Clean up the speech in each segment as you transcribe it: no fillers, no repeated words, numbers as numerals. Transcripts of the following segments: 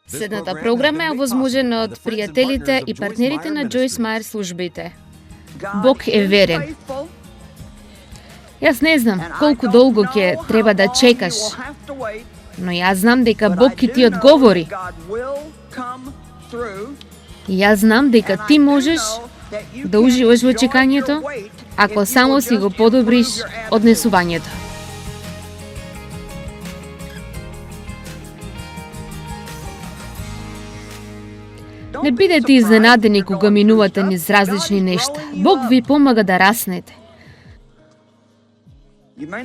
Следната програма е овозможена од пријателите и партнерите на Джойс Мајер службите. Бог е верен. Јас не знам колку долго ќе треба да чекаш, но јас знам дека Бог ќе ти одговори. И јас знам дека ти можеш да уживаш во чекањето, ако само си го подобриш однесувањето. Не бидете изненадени кога минувате низ различни нешта. Бог ви помага да раснете.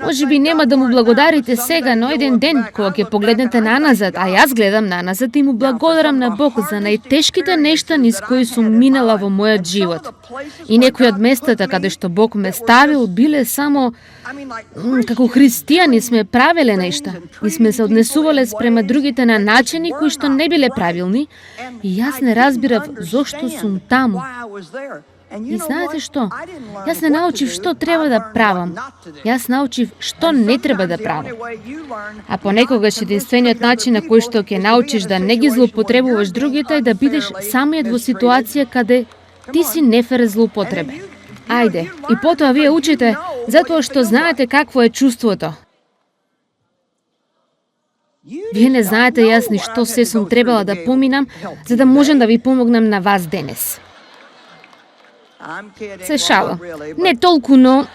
Може би нема да му благодарите сега, но еден ден, кога ќе погледнете наназад, а јас гледам наназад и му благодарам на Бог за најтешките нешта низ кои сум минала во мојот живот. И некои од местата каде што Бог ме ставил биле само како христијани сме правеле нешта и сме се однесувале спрема другите на начини кои што не биле правилни и јас не разбирав зошто сум таму. И знаете што? Јас не научив што треба да правам. Јас научив што не треба да правам. А понекогаш единствениот начин на кој што ќе научиш да не ги злоупотребуваш другите е да бидеш самиот во ситуација каде ти си нефер злоупотребе. Ајде, и потоа вие учите затоа што знаете какво е чувството. Вие не знаете јас ни што се сум требала да поминам за да можам да ви помогнам на вас денес. Се шалам. Не толку, но...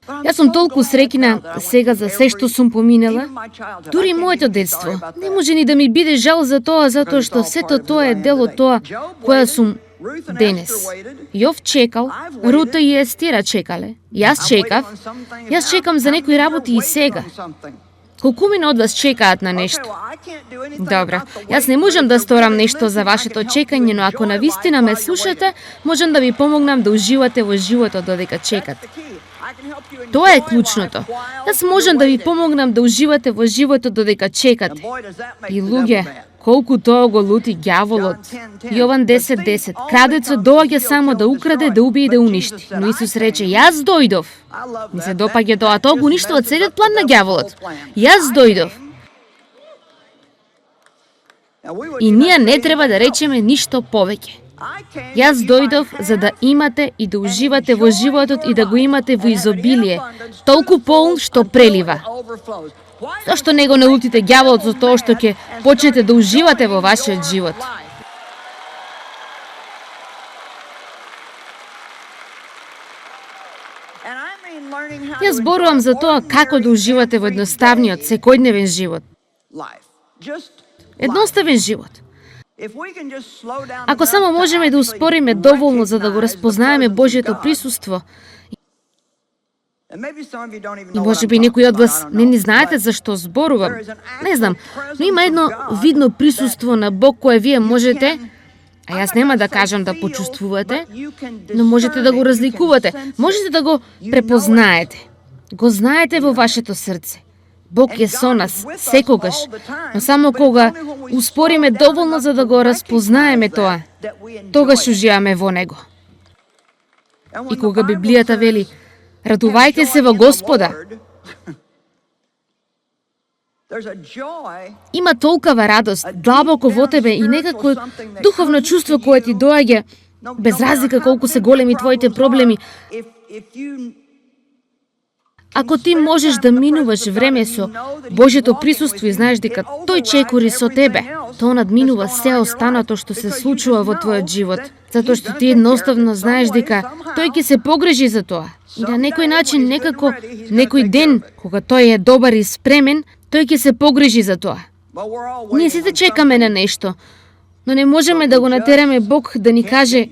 Јас сум толку среќна сега за се што сум поминала. Дури моето детство. Не може ни да ми биде жал за тоа, затоа што сето тоа е дел од тоа која сум денес. Јов чекал, Рута и Естира чекале. Јас чекав. Јас чекам за некои работи и сега. Колкумина од вас чекаат на нешто? Добро, јас не можам да сторам нешто за вашето чекање, но ако навистина ме слушате, можам да ви помогнам да уживате во животот додека чекате. Тоа е клучното. Јас можам да ви помогнам да уживате во животот додека чекате. И луѓе, колку тоа го лути ѓаволот. Јован 10:10. Крадецот доаѓа само да украде, да убие и да уништи. Но Исус рече, јас дојдов. Ми се допаѓа тоа, тоа го уништува целиот план на ѓаволот. Јас дојдов. И ние не треба да речеме ништо повеќе. Јас дојдов за да имате и да уживате во животот и да го имате во изобилие, толку полн што прелива. Зошто не го налутите ѓаволот за тоа што ќе почнете да уживате во вашиот живот? Јас зборувам за тоа како да уживате во едноставниот, секојдневен живот. Едноставен живот. Ако само можеме да успориме доволно за да го распознаеме Божјето присуство, и може би некои од вас не ни знаете зашто зборувам, не знам, но има едно видно присуство на Бог кое вие можете, а јас нема да кажам да почувствувате, но можете да го разликувате, можете да го препознаете. Го знаете во вашето срце. Бог е со нас секогаш, но само кога успориме доволно за да го распознаеме тоа, тогаш уживаме во Него. И кога Библијата вели, радувајте се во Господа, има толкава радост длабоко во тебе и некако духовно чувство кое ти доаѓа, без разлика колку се големи твоите проблеми. Ако ти можеш да минуваш време со Божјето присуство и знаеш дека тој чекори со тебе, тоа надминува се останато што се случува во твојот живот, затоа што ти едноставно знаеш дека тој ќе се погрижи за тоа. И на некој начин, некако, некој ден, кога тој е добар и спремен, тој ќе се погрижи за тоа. Ние сите чекаме на нешто, но не можеме да го натераме Бог да ни каже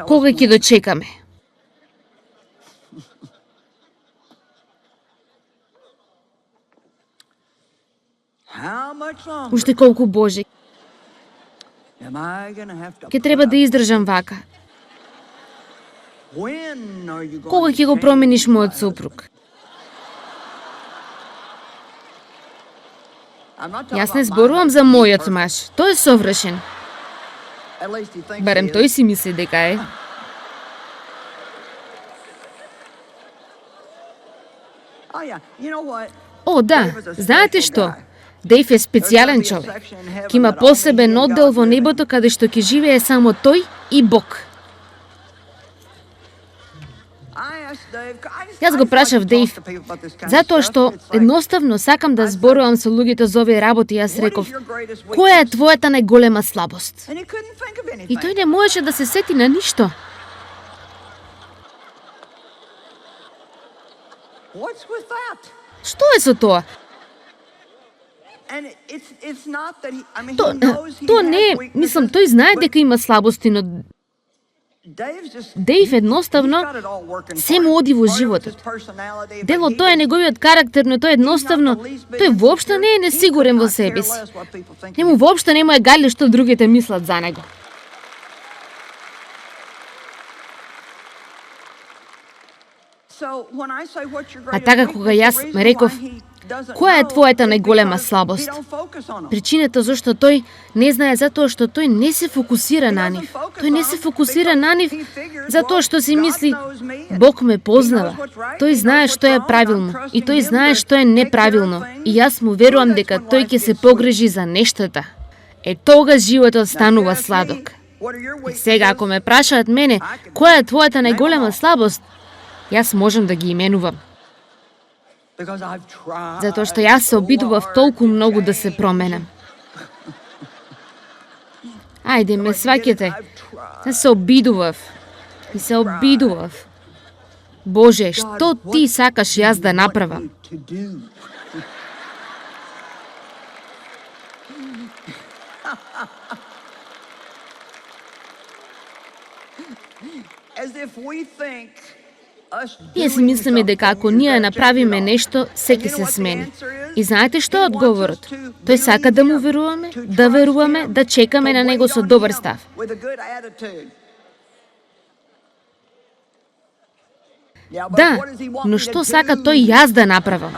кога ќе дочекаме. Уште колку Боже, ќе треба да издржам вака. Кога ќе го промениш мојот супруг? Јас не зборувам за мојот маж, тој е совршен. Барем тој си мисли дека е. О, да, знаете што? Дејв е специјален човек. Ке има посебен оддел во небото каде што ќе живее само тој и Бог. Јас го прашав Дејв, затоа што едноставно сакам да зборувам со луѓето за овие работи. Јас реков, која е твојата најголема слабост? И тој не можеше да се сети на ништо. Што е со тоа? Тоа не е, мислам, тој знае дека има слабости, но Дејв едноставно се му оди во животот. Дело тоа е неговиот карактер, но тој едноставно, тој воопшто не е несигурен во себе си. Нему воопшто не му е гале што другите мислат за него. А така кога јас реков, која е твојата најголема слабост? Причината зашто тој не знае затоа што тој не се фокусира на нив. Тој не се фокусира на нив затоа што си мисли, Бог ме познава. Тој знае што е правилно и тој знае што е неправилно. И јас му верувам дека тој ќе се погрижи за нештата. Е тогаш животот станува сладок. И сега ако ме прашаат мене, која е твојата најголема слабост? Јас можам да ги именувам. Затоа што јас се обидував толку многу да се променам. Ајде, ме сваќате. Јас се обидував. И се обидував. Боже, што ти сакаш јас да направам? Ние си мислиме дека ако ние направиме нешто, се ќе се смени. И знаете што е одговорот? Тој сака да му веруваме, да чекаме на него со добар став. Да, но што сака тој јас да направам?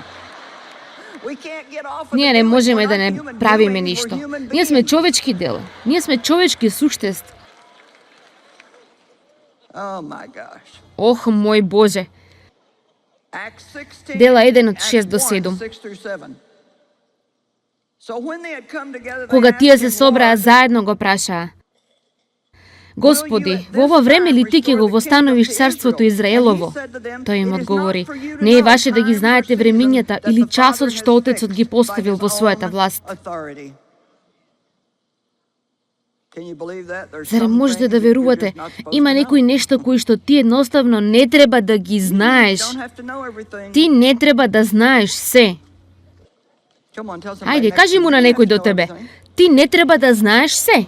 Ние не можеме да не правиме ништо. Ние сме човечки дела. Ние сме човечки суштества. Ох, мој Боже. Дела 1 од 6 до 7. Кога тие се собраа заедно го прашаа, Господи, во ова време ли ти ќе го востановиш царството Израелово? Тој им одговори, не е ваше да ги знаете времињата или часот што Отецот ги поставил во својата власт. Зарем можете да верувате, има некои нешто кои што ти едноставно не треба да ги знаеш. Ти не треба да знаеш се. Ајде, кажи му на некој до тебе. Ти не треба да знаеш се.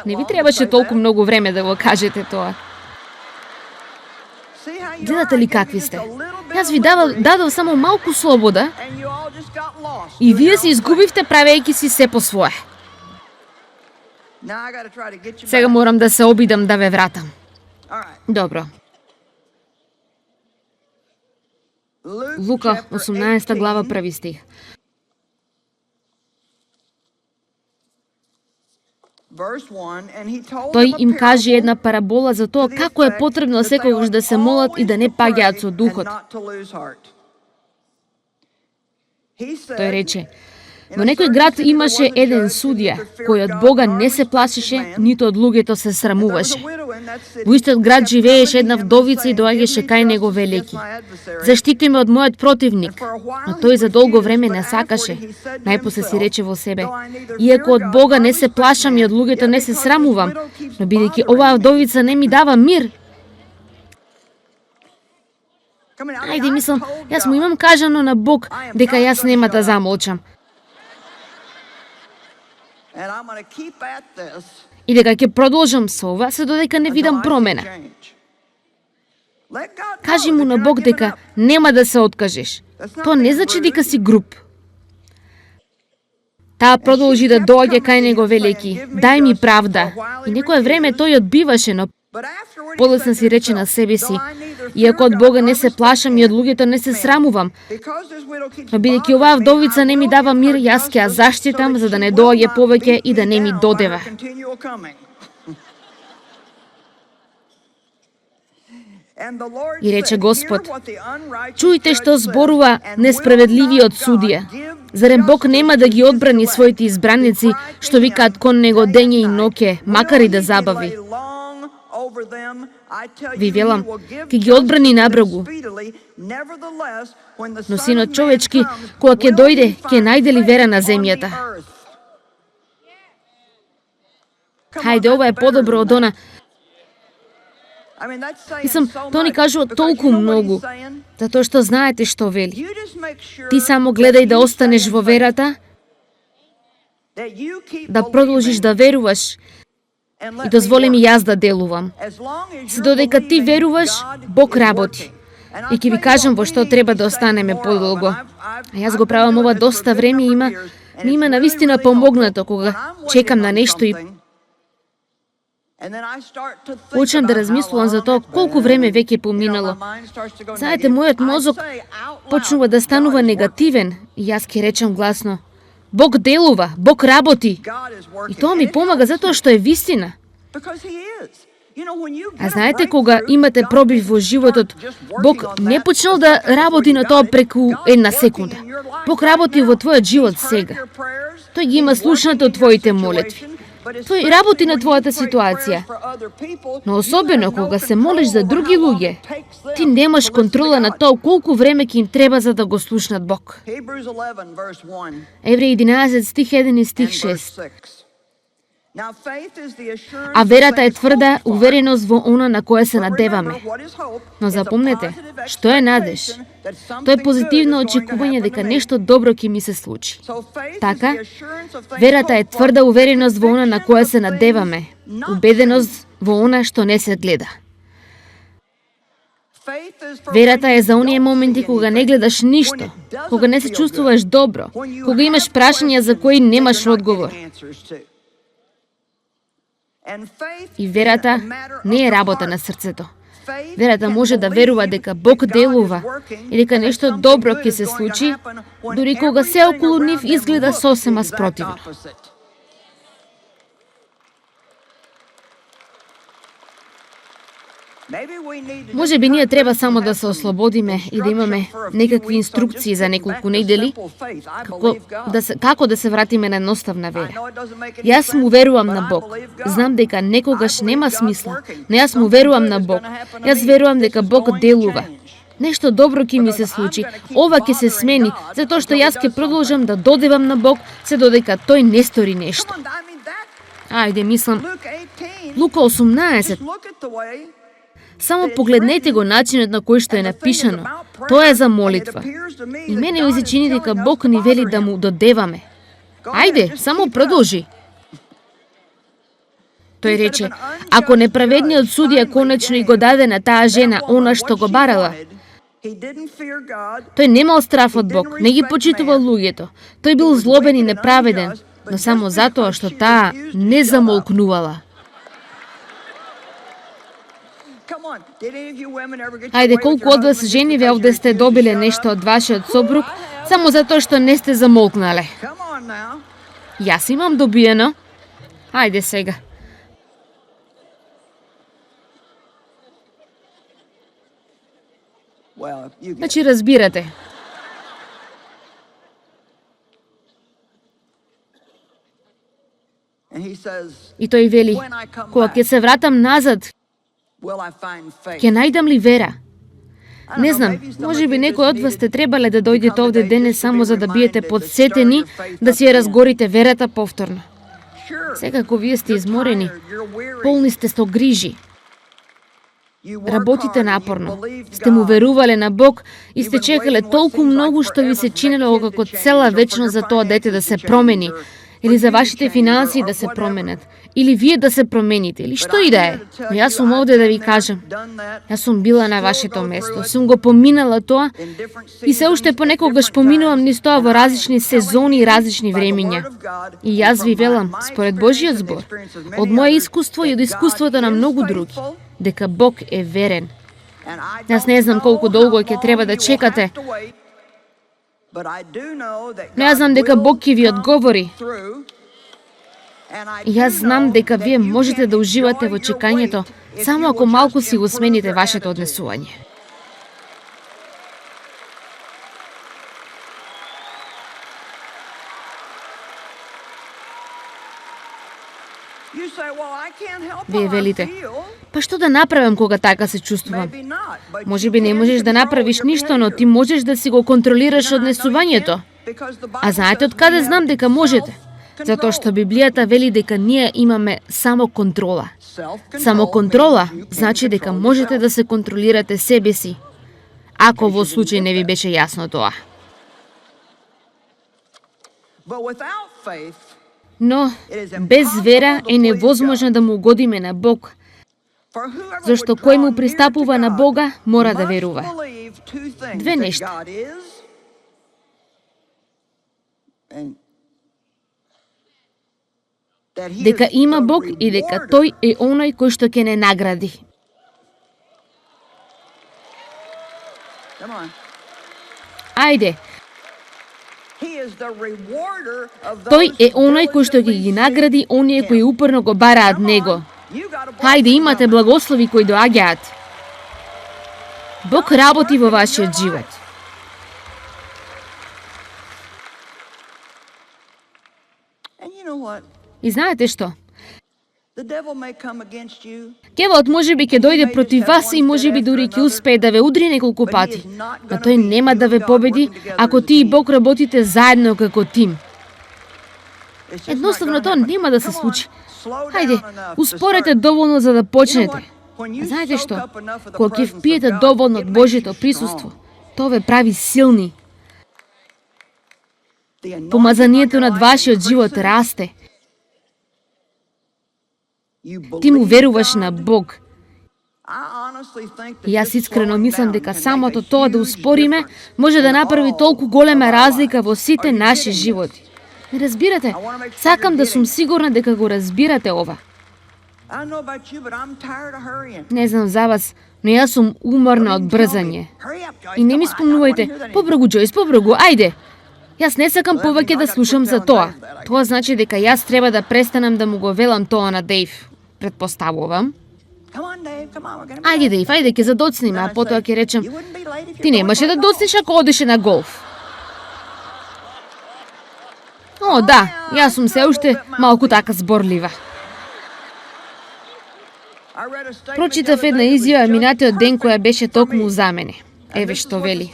Не ви требаше толку многу време да го кажете тоа. Гледате ли какви сте? Јас ви дадов само малку слобода и вие се изгубивте правејќи си се по свое. Сега морам да се обидам да ве вратам. Добро. Лука, 18 глава, 1 стих. Тој им кажи една парабола за тоа како е потребно секогаш да се молат и да не паѓаат со духот. Тој рече, во некој град имаше еден судија, кој од Бога не се плашеше, ниту од луѓето се срамуваше. Во истиот град живееше една вдовица и доаѓаше кај него велејќи: заштити ме од мојот противник. Но тој за долго време не сакаше. Најпосле си рече во себе: иако од Бога не се плашам и од луѓето не се срамувам, но бидејќи оваа вдовица не ми дава мир. Ајде, мислам, јас му имам кажано на Бог дека јас нема да замолчам. И дека ќе продолжам со ова се додека не видам промена. Кажи му на Бог дека нема да се откажеш. Тоа не значи дека си груб. Таа продолжи да доаѓа кај него велејќи: дај ми правда. И некое време тој одбиваше, но подоцна си рече на себе си: иако од Бога не се плашам и од луѓето не се срамувам, но бидејќи оваа вдовица не ми дава мир, јас ќе ја заштитам за да не доаѓа повеќе и да не ми додева. И рече Господ: чујте што зборува несправедливиот судија. Зарем Бог нема да ги одбрани своите избраници, што викаат кон него дење и ноќе, макар и да забави? Ви велам, ќе ги одбрани набрагу. Но Синот човечки, кога ќе дојде, ќе најде ли вера на земјата? Хајде, ова е подобро од она. Тоа ни кажува толку многу, затоа што знаете што вели. Ти само гледај да останеш во верата, да продолжиш да веруваш и дозволи ми јас да делувам. Се додека ти веруваш, Бог работи. И ќе ви кажам во што треба да останеме подолго. А јас го правам ова доста време и ми има навистина помогнато кога чекам на нешто и почнам да размислувам за тоа колку време веќе поминало. Знаете, мојот мозок почнува да станува негативен и јас ќе речам гласно: Бог делува, Бог работи. И тоа ми помага затоа што е вистина. А знаете, кога имате пробив во животот, Бог не почнал да работи на тоа преку една секунда. Бог работи во твојот живот сега. Тој ги има слушнато твоите молитви. Тој работи на твојата ситуација. Но особено кога се молиш за други луѓе, ти немаш контрола на тоа колку време ќе им треба за да го слушнат Бог. Евреи 11 стих 1 и стих 6. А верата е тврда увереност во она на кое се надеваме. Но запомнете, што е надеж? Тоа е позитивно очекување дека нешто добро ќе ми се случи. Така, верата е тврда увереност во она на кое се надеваме, убеденост во она што не се гледа. Верата е за оние моменти кога не гледаш ништо, кога не се чувствуваш добро, кога имаш прашања за кои немаш одговор. И верата не е работа на срцето. Верата може да верува дека Бог делува и дека нешто добро ќе се случи, дури кога се околу нив изгледа сосема спротивно. Може би ние треба само да се ослободиме и да имаме некакви инструкции за неколку недели како да се вратиме на едноставна вера. Јас му верувам на Бог. Знам дека некогаш нема смисла, но јас му верувам на Бог. Јас верувам дека Бог делува. Нешто добро ќе ми се случи. Ова ќе се смени, затоа што јас ќе продолжам да додевам на Бог се додека тој не стори нешто. Ајде, мислам, Лука 18. Само погледнете го начинот на кој што е напишано. Тоа е за молитва. И мене ми се чини дека Бог ни вели да му додеваме. Ајде, само продолжи. Тој рече: ако неправедниот судија конечно и го даде на таа жена она што го барала, тој немал страф од Бог, не ги почитувал луѓето. Тој бил злобен и неправеден, но само затоа што таа не замолкнувала. Ајде, колку од вас жени ве овде сте добиле нешто од вашиот сопруг, само затоа што не сте замолкнале? Јас имам добиено. Ајде сега. Значи, разбирате. И тој вели: кога ќе се вратам назад, ќе најдам ли вера? Не знам, може би некој од вас сте требале да дојдете овде денес само за да биете подсетени да си ја разгорите верата повторно. Секако вие сте изморени, полни сте со грижи. Работите напорно, сте му верувале на Бог и сте чекале толку многу што ви се чинело како цела вечност за тоа дете да се промени, или за вашите финансии да се променат, или вие да се промените, или што и да е. Но јас сум овде да ви кажам, јас сум била на вашето место, сум го поминала тоа и се уште понекогаш поминувам низ тоа во различни сезони и различни времиња. И јас ви велам, според Божиот збор, од моје искуство и од искуството на многу други, дека Бог е верен. Јас не знам колку долго ќе треба да чекате, но јас знам дека Бог ќе ви одговори. И јас знам дека вие можете да уживате во чекањето само ако малку си го смените вашето однесување. Вие велите, па што да направам кога така се чувствувам? Можеби не можеш да направиш ништо, но ти можеш да си го контролираш однесувањето. А знаете од каде знам дека можете? Затоа што Библијата вели дека ние имаме само контрола. Само контрола значи дека можете да се контролирате себе си, ако во случај не ви беше јасно тоа. Но без вера е невозможно да му угодиме на Бог, зашто кој му пристапува на Бога мора да верува. Две нешта. Дека има Бог и дека тој е оној кој што ќе не награди. Ајде. Тој е оној кој што ќе ги награди оние кои упорно го бараат него. Хајде, имате благослови кои доаѓаат. Бог работи во вашиот живот. И знаете што? Ѓаволот можеби ќе дојде против вас и можеби дури ќе успее да ве удри неколку пати, но тој нема да ве победи ако ти и Бог работите заедно како тим. Едноставно тоа нема да се случи. Хајде, успорете доволно за да почнете. Знаете што? Кога ќе впиете доволно од Божјето присуство, тоа ве прави силни. Помазанието над вашиот живот расте. Ти му веруваш на Бог. И јас искрено мислам дека самото тоа да успориме може да направи толку голема разлика во сите наши животи. Не разбирате? Сакам да сум сигурна дека го разбирате ова. Не знам за вас, но јас сум уморна од брзање. И не ми спомнувајте, побргу, Джойс, побргу, ајде! Јас не сакам повеќе да слушам за тоа. Тоа значи дека јас треба да престанам да му го велам тоа на Дејв. Предпоставувам. Ајде, Дејв, ајде, ќе задоцниме, а потоа ќе речем, ти немаше да доцниш ако одеше на голф. О, да, јас сум се уште малку така зборлива. Прочитав една изјава минатиот ден која беше токму за мене. Еве што вели.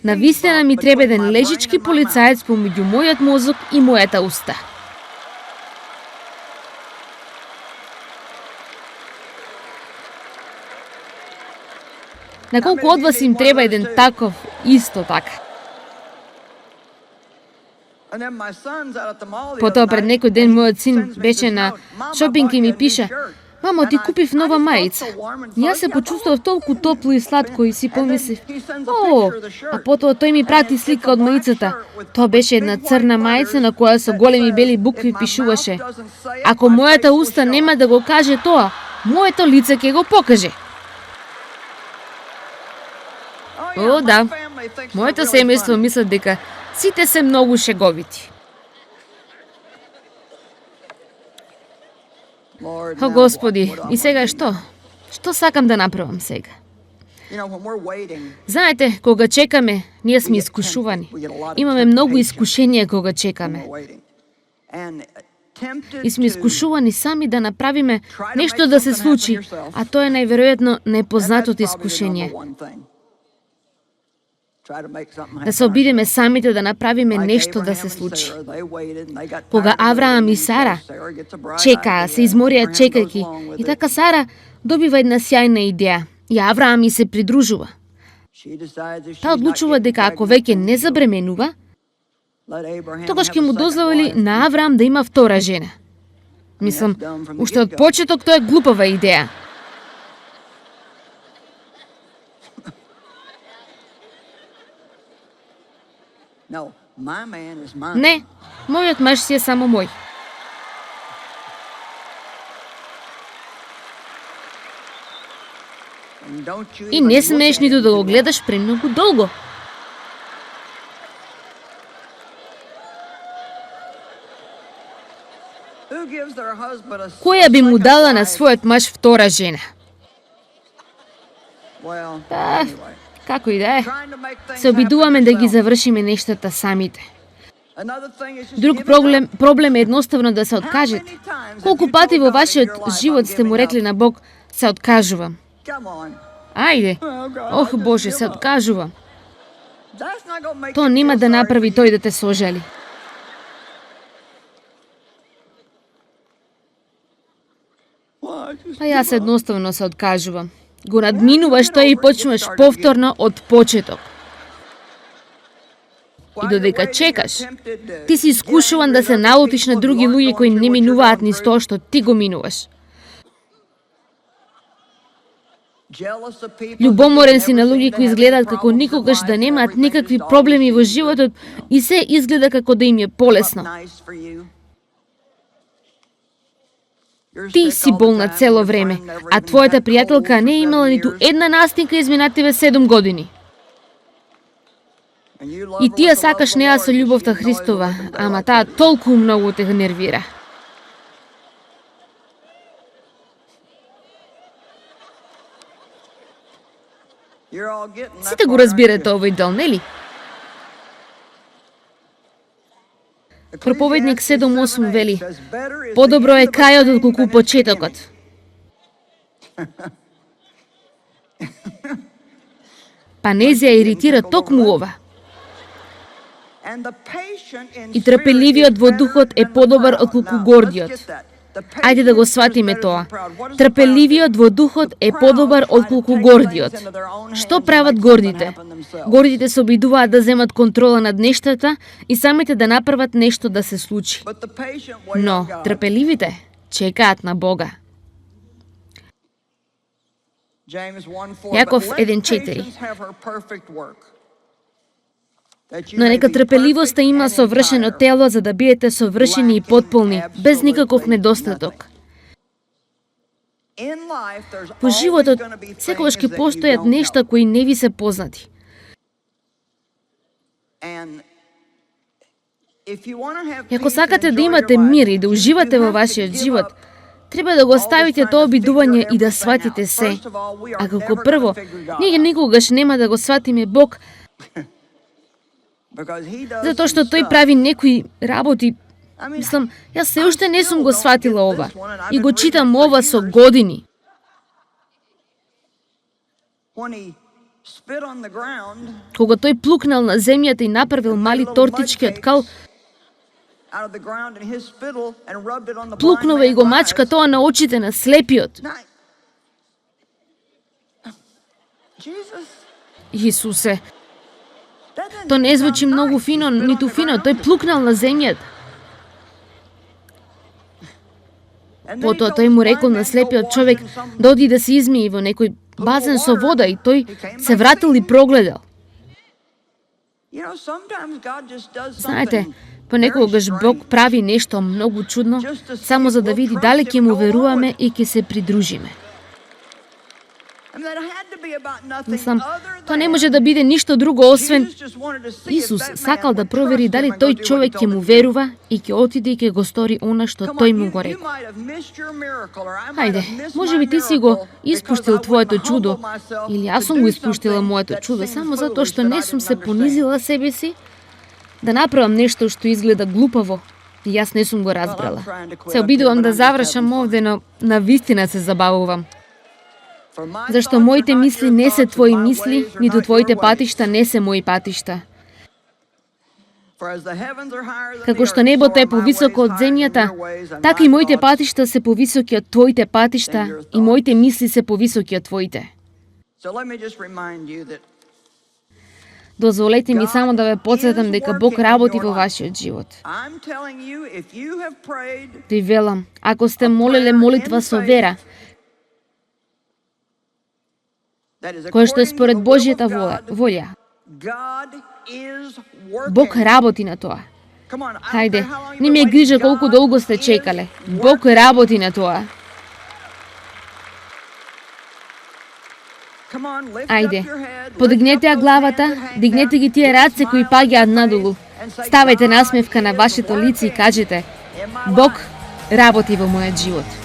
Навистина ми треба еден лежички полицаец помеѓу мојот мозок и мојата уста. На колку од вас им треба еден таков исто така? Потоа пред некој ден мојот син беше на шопинг и ми пише: "Мамо, ти купив нова мајца." Јас се почувствував толку топло и сладко и си помислив: "О!" А потоа тој ми прати слика од мајцата. Тоа беше една црна мајца на која со големи бели букви пишуваше: "Ако мојата уста нема да го каже тоа, моето лице ќе го покаже." О, да. Моето семејство мислат дека сите се многу шеговити. О, Господи, и сега што? Што сакам да направам сега? Знаете, кога чекаме, ние сме искушувани. Имаме многу искушенија кога чекаме. И сме искушувани сами да направиме нешто да се случи, а тоа е најверојатно непознатото искушение. Да се обидеме самите да направиме нешто да се случи. Кога Авраам и Сара чекаа, се изморија чекајќи, и така Сара добива една сјајна идеја, и Авраам и се придружува. Таа одлучува дека ако веќе не забременува, тогаш ќе му дозволи на Авраам да има втора жена. Мислам, уште од почеток тоа е глупава идеја. Не, мојот маж си е само мој. И не смееш ниту да го гледаш премногу долго. Која би му дала на својот маж втора жена? Како и да е, се обидуваме да ги завршиме нештата самите. Друг проблем е едноставно да се откажете. Колку пати во вашиот живот сте му рекли на Бог, се откажувам. Ајде, ох Боже, се откажувам. Тоа нема да направи тој да те сожали. Па јас едноставно се откажувам. Го надминуваш тој и почнуваш повторно од почеток. И додека чекаш, ти си искушуван да се налутиш на други луѓе кои не минуваат низ тоа што ти го минуваш. Љубоморен си на луѓе кои изгледаат како никогаш да немаат никакви проблеми во животот и се изгледа како да им е полесно. Ти си болна цело време, а твојата пријателка не е имала ниту една настинка изминативе 7 години. И ти ја сакаш неа со љубовта Христова, ама таа толку многу те нервира. Сите го разбирате овој дел, нели? Проповедник 7:8 вели: подобро е кајот отколку почетокот. Па Незија иритира токму ова. И трпеливиот во духот е подобар отколку гордиот. Ајде да го сватиме тоа. Трпеливиот во духот е подобар отколку гордиот. Што прават гордите? Гордите се обидуваат да земат контрола над нештата и самите да направат нешто да се случи. Но трпеливите чекаат на Бога. Јаков 1:4. Но нека трпеливоста има совршено тело за да биете совршени и потполни, без никаков недостаток. Во животот секогаш ќе постојат нешта кои не ви се познати. И ако сакате да имате мир и да уживате во вашиот живот, треба да го оставите тоа обидување и да сватите се. А како прво, ние никогаш нема да го сватиме Бог, затоа што тој прави некои работи. Мислам, јас се уште не сум го сватила ова и го читам ова со години. Кога тој плукнал на земјата и направил мали тортички од кал, плукнува и го мачка тоа на очите на слепиот. Исусе, тоа не звучи многу фино, ниту фино, тој плукнал на земјата. Потоа тој му рекол на слепиот човек да оди да се измии во некој базен со вода и тој се вратил и прогледал. Знаете, понекогаш Бог прави нешто многу чудно, само за да види дали ќе му веруваме и ќе се придружиме. Мислам, тоа не може да биде ништо друго освен Исус сакал да провери дали тој човек ќе му верува и ќе отиде и ќе го стори она што тој му го рекол. Хајде, може би ти си го испуштил твоето чудо, или јас сум го испуштила моето чудо, само затоа што не сум се понизила себе си да направам нешто што изгледа глупаво и јас не сум го разбрала. Се обидувам да завршам овде, но на вистина се забавувам. Зашто моите мисли не се твои мисли, ниту твоите патишта не се мои патишта. Како што небото е повисоко од земјата, така и моите патишта се повисоки од твоите патишта и моите мисли се повисоки од твоите. Дозволете ми само да ве потсетам дека Бог работи во вашиот живот. Ви велам, ако сте молеле молитва со вера, кој што е според Божјата волја, Бог работи на тоа. Хајде, не ми е грижа колку долго сте чекале. Бог работи на тоа. Ајде, подигнете ја главата, дигнете ги тие раце кои паѓаат надолу. Ставајте насмевка на вашето лице и кажете: Бог работи во мојот живот.